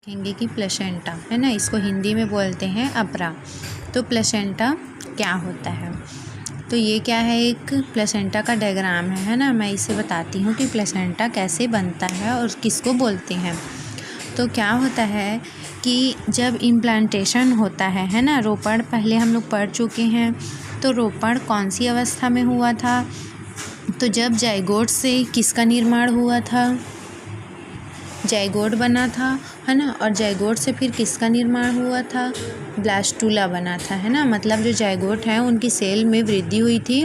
देखेंगे कि प्लेसेंटा है ना, इसको हिंदी में बोलते हैं अपरा। तो प्लेसेंटा क्या होता है? तो ये क्या है, एक प्लेसेंटा का डायग्राम है ना। मैं इसे बताती हूँ कि प्लेसेंटा कैसे बनता है और किसको बोलते हैं। तो क्या होता है कि जब इम्प्लांटेशन होता है ना, रोपण पहले हम लोग पढ़ चुके हैं। तो रोपण कौन सी अवस्था में हुआ था? तो जब जाइगोट से किसका निर्माण हुआ था? जाइगोट बना था, है ना। और जाइगोट से फिर किसका निर्माण हुआ था? ब्लास्टुला बना था, है ना। मतलब जो जाइगोट हैं उनकी सेल में वृद्धि हुई थी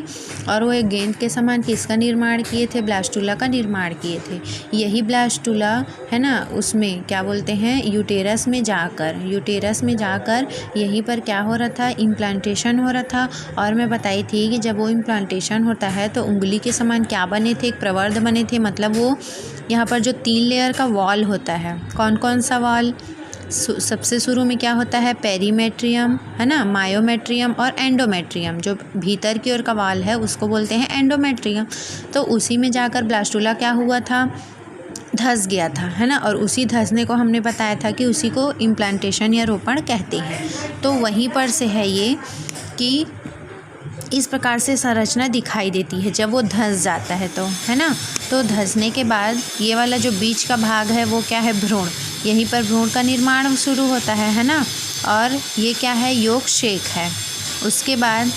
और वो एक गेंद के समान किसका निर्माण किए थे? ब्लास्टुला का निर्माण किए थे। यही ब्लास्टुला है ना, उसमें क्या बोलते हैं, यूटेरस में जाकर यहीं पर क्या हो रहा था? इम्प्लांटेशन हो रहा था। और मैं बताई थी कि जब वो इम्प्लांटेशन होता है तो उंगली के समान क्या बने थे? एक प्रवर्ध बने थे। मतलब वो यहाँ पर जो 3 लेयर का वॉल होता है, कौन कौन सा वॉल? सबसे शुरू में क्या होता है? पेरीमेट्रियम, है ना, मायोमेट्रियम और एंडोमेट्रियम। जो भीतर की ओर का वॉल है उसको बोलते हैं एंडोमेट्रियम। तो उसी में जाकर ब्लास्टुला क्या हुआ था? धंस गया था, है ना। और उसी धंसने को हमने बताया था कि उसी को इम्प्लांटेशन या रोपण कहते हैं। तो वहीं पर से है ये कि इस प्रकार से संरचना दिखाई देती है जब वो धंस जाता है, तो है ना। तो धंसने के बाद ये वाला जो बीच का भाग है वो क्या है? भ्रूण। यहीं पर भ्रूण का निर्माण शुरू होता है ना। और ये क्या है? यॉर्क शेक है। उसके बाद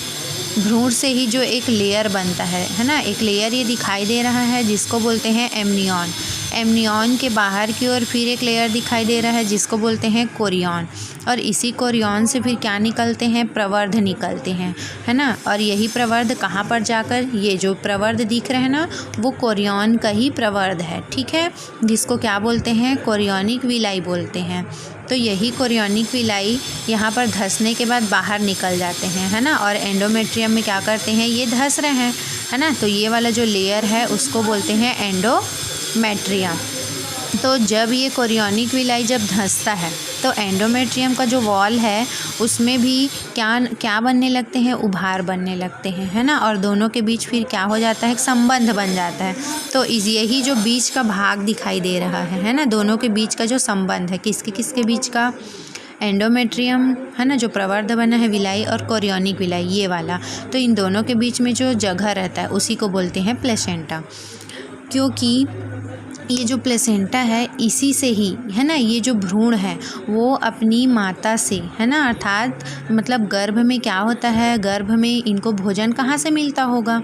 भ्रूण से ही जो एक लेयर बनता है ना, एक लेयर ये दिखाई दे रहा है जिसको बोलते हैं एमनियॉन। एमनियॉन के बाहर की ओर फिर एक लेयर दिखाई दे रहा है जिसको बोलते हैं कोरियॉन। और इसी कोरियॉन से फिर क्या निकलते हैं? प्रवर्ध निकलते हैं, है ना। और यही प्रवर्ध कहाँ पर जाकर, ये जो प्रवर्ध दिख रहे हैं ना, वो कोरियॉन का ही प्रवर्ध है, ठीक है, जिसको क्या बोलते हैं? कोरियोनिक विलाई बोलते हैं। तो यही कोरियोनिक विलाई यहाँ पर धंसने के बाद बाहर निकल जाते हैं, है ना। और एंडोमेट्रियम में क्या करते हैं? ये धंस रहे हैं, है ना। तो ये वाला जो लेयर है उसको बोलते हैं एंडोमेट्रियम। तो जब ये कोरियोनिक विलाई जब धंसता है तो एंडोमेट्रियम का जो वॉल है उसमें भी क्या बनने लगते हैं? उभार बनने लगते हैं, है ना। और दोनों के बीच फिर क्या हो जाता है? एक संबंध बन जाता है। तो यही जो बीच का भाग दिखाई दे रहा है ना, दोनों के बीच का जो संबंध है, किसके बीच का? एंडोमेट्रियम, है ना, जो प्रवर्ध बना है विलाई, और कोरियोनिक विलाई, ये वाला। तो इन दोनों के बीच में जो जगह रहता है उसी को बोलते हैं प्लेसेंटा। क्योंकि ये जो प्लेसेंटा है इसी से ही, है ना, ये जो भ्रूण है वो अपनी माता से, है ना, अर्थात मतलब गर्भ में क्या होता है? गर्भ में इनको भोजन कहाँ से मिलता होगा?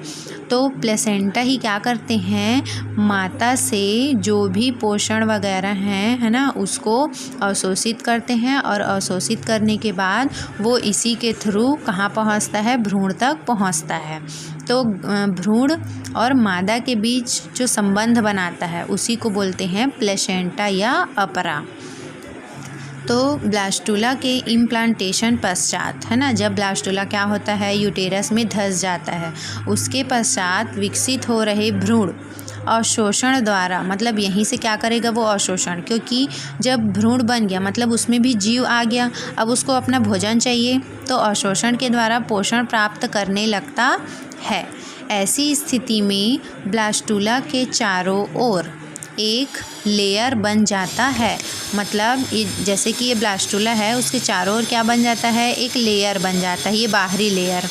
तो प्लेसेंटा ही क्या करते हैं? माता से जो भी पोषण वगैरह हैं, है ना, उसको अवशोषित करते हैं। और अवशोषित करने के बाद वो इसी के थ्रू कहाँ पहुँचता है? भ्रूण तक पहुँचता है। तो भ्रूण और मादा के बीच जो संबंध बनाता है उसी को बोलते हैं प्लेसेंटा या अपरा। तो ब्लास्टुला के इम्प्लांटेशन पश्चात, है ना, जब ब्लास्टुला क्या होता है? यूटेरस में धंस जाता है, उसके पश्चात विकसित हो रहे भ्रूण अवशोषण द्वारा, मतलब यहीं से क्या करेगा वो? अवशोषण। क्योंकि जब भ्रूण बन गया मतलब उसमें भी जीव आ गया, अब उसको अपना भोजन चाहिए, तो अवशोषण के द्वारा पोषण प्राप्त करने लगता है। ऐसी स्थिति में ब्लास्टुला के चारों ओर एक लेयर बन जाता है। मतलब ये जैसे कि ये ब्लास्टुला है, उसके चारों ओर क्या बन जाता है? एक लेयर बन जाता है, ये बाहरी लेयर।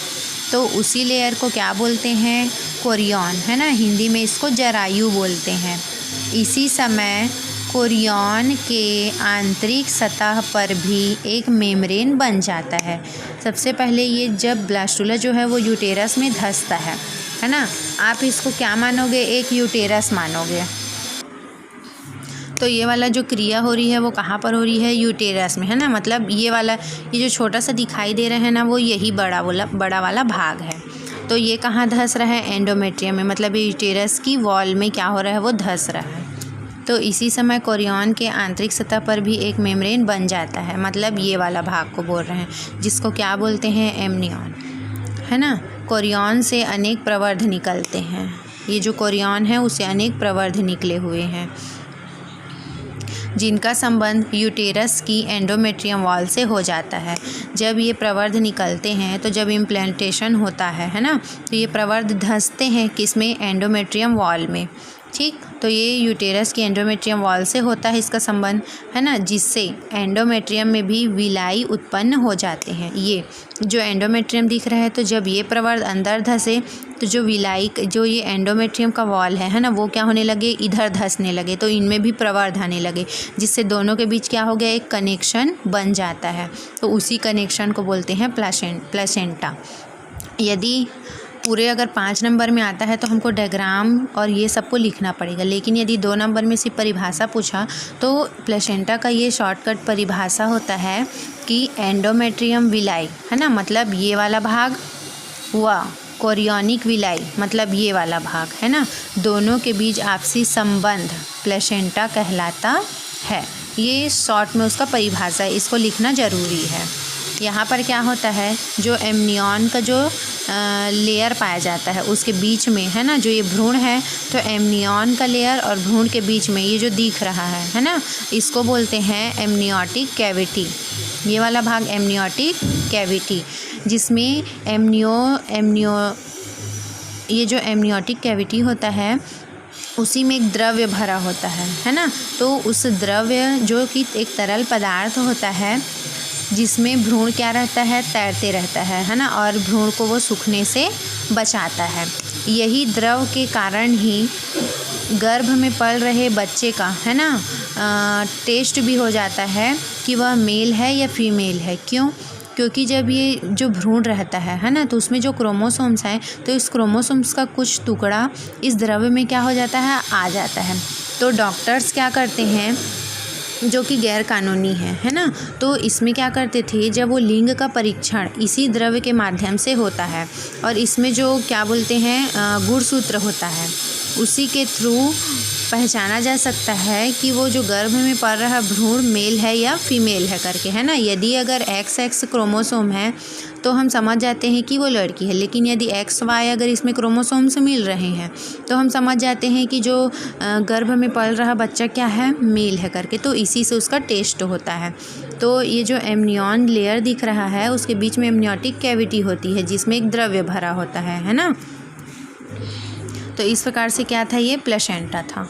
तो उसी लेयर को क्या बोलते हैं? कोरियॉन, है ना। हिंदी में इसको जरायु बोलते हैं। इसी समय कोरियॉन के आंतरिक सतह पर भी एक मेम्ब्रेन बन जाता है। सबसे पहले ये जब ब्लास्टुला जो है वो यूटेरस में धंसता है ना, आप इसको क्या मानोगे? एक यूटेरस मानोगे। तो ये वाला जो क्रिया हो रही है वो कहाँ पर हो रही है? यूटेरस में, है ना। मतलब ये जो छोटा सा दिखाई दे रहा है ना, वो यही बड़ा वाला भाग है। तो ये कहाँ धंस रहा है? एंडोमेट्रियम में। मतलब ये यूटेरस की वॉल में क्या हो रहा है? वो धंस रहा है। तो इसी समय कोरियॉन के आंतरिक सतह पर भी एक मेम्ब्रेन बन जाता है। मतलब ये वाला भाग को बोल रहे हैं, जिसको क्या बोलते हैं? एमनियॉन, है ना। कोरियॉन से अनेक प्रवर्ध निकलते हैं। ये जो कोरियॉन है उसे अनेक प्रवर्ध निकले हुए हैं जिनका संबंध यूटेरस की एंडोमेट्रियम वॉल से हो जाता है। जब ये प्रवर्ध निकलते हैं तो जब इम्प्लांटेशन होता है ना, तो ये प्रवर्ध धंसते हैं किसमें? एंडोमेट्रियम वॉल में। ठीक। तो ये यूटेरस की एंडोमेट्रियम वॉल से होता है इसका संबंध, है ना, जिससे एंडोमेट्रियम में भी विलाई उत्पन्न हो जाते हैं। ये जो एंडोमेट्रियम दिख रहा है, तो जब ये प्रवर्ध अंदर धंसे तो जो विलाई जो ये एंडोमेट्रियम का वॉल है ना, वो क्या होने लगे, इधर धंसने लगे, तो इनमें भी प्रवर्ध आने लगे, जिससे दोनों के बीच क्या हो गया, एक कनेक्शन बन जाता है। तो उसी कनेक्शन को बोलते हैं प्लेसेंटा। यदि पूरे अगर 5 नंबर में आता है तो हमको डायग्राम और ये सबको लिखना पड़ेगा, लेकिन यदि 2 नंबर में सिर्फ परिभाषा पूछा तो प्लेसेंटा का ये शॉर्टकट परिभाषा होता है कि एंडोमेट्रियम विलाई, है ना, मतलब ये वाला भाग, व कोरियोनिक विलाई मतलब ये वाला भाग, है ना, दोनों के बीच आपसी संबंध प्लेसेंटा कहलाता है। ये शॉर्ट में उसका परिभाषा है, इसको लिखना ज़रूरी है। यहाँ पर क्या होता है, जो एमनियन का जो लेयर पाया जाता है उसके बीच में, है ना, जो ये भ्रूण है, तो एमनियन का लेयर और भ्रूण के बीच में ये जो दिख रहा है ना, इसको बोलते हैं एमनियोटिक कैविटी। ये वाला भाग एमनियोटिक कैविटी, जिसमें ये जो एमनियोटिक कैविटी होता है उसी में एक द्रव्य भरा होता है ना, तो उस द्रव्य जो कि एक तरल पदार्थ होता है जिसमें भ्रूण क्या रहता है, तैरते रहता है ना, और भ्रूण को वो सूखने से बचाता है। यही द्रव के कारण ही गर्भ में पल रहे बच्चे का, है ना, टेस्ट भी हो जाता है कि वह मेल है या फीमेल है। क्यों? क्योंकि जब ये जो भ्रूण रहता है ना, तो उसमें जो क्रोमोसोम्स हैं, तो इस क्रोमोसोम्स का कुछ टुकड़ा इस द्रव्य में क्या हो जाता है, आ जाता है। तो डॉक्टर्स क्या करते हैं, जो कि गैर कानूनी है ना, तो इसमें क्या करते थे, जब वो लिंग का परीक्षण इसी द्रव्य के माध्यम से होता है और इसमें जो क्या बोलते हैं गुणसूत्र होता है, उसी के थ्रू पहचाना जा सकता है कि वो जो गर्भ में पल रहा भ्रूण मेल है या फीमेल है करके, है ना। यदि अगर XX क्रोमोसोम है तो हम समझ जाते हैं कि वो लड़की है, लेकिन यदि XY अगर इसमें क्रोमोसोम्स मिल रहे हैं तो हम समझ जाते हैं कि जो गर्भ में पल रहा बच्चा क्या है, मेल है करके। तो इसी से उसका टेस्ट होता है। तो ये जो एमनियन लेयर दिख रहा है उसके बीच में एमनियोटिक कैविटी होती है जिसमें एक द्रव्य भरा होता है ना। तो इस प्रकार से क्या था, ये प्लेसेंटा था।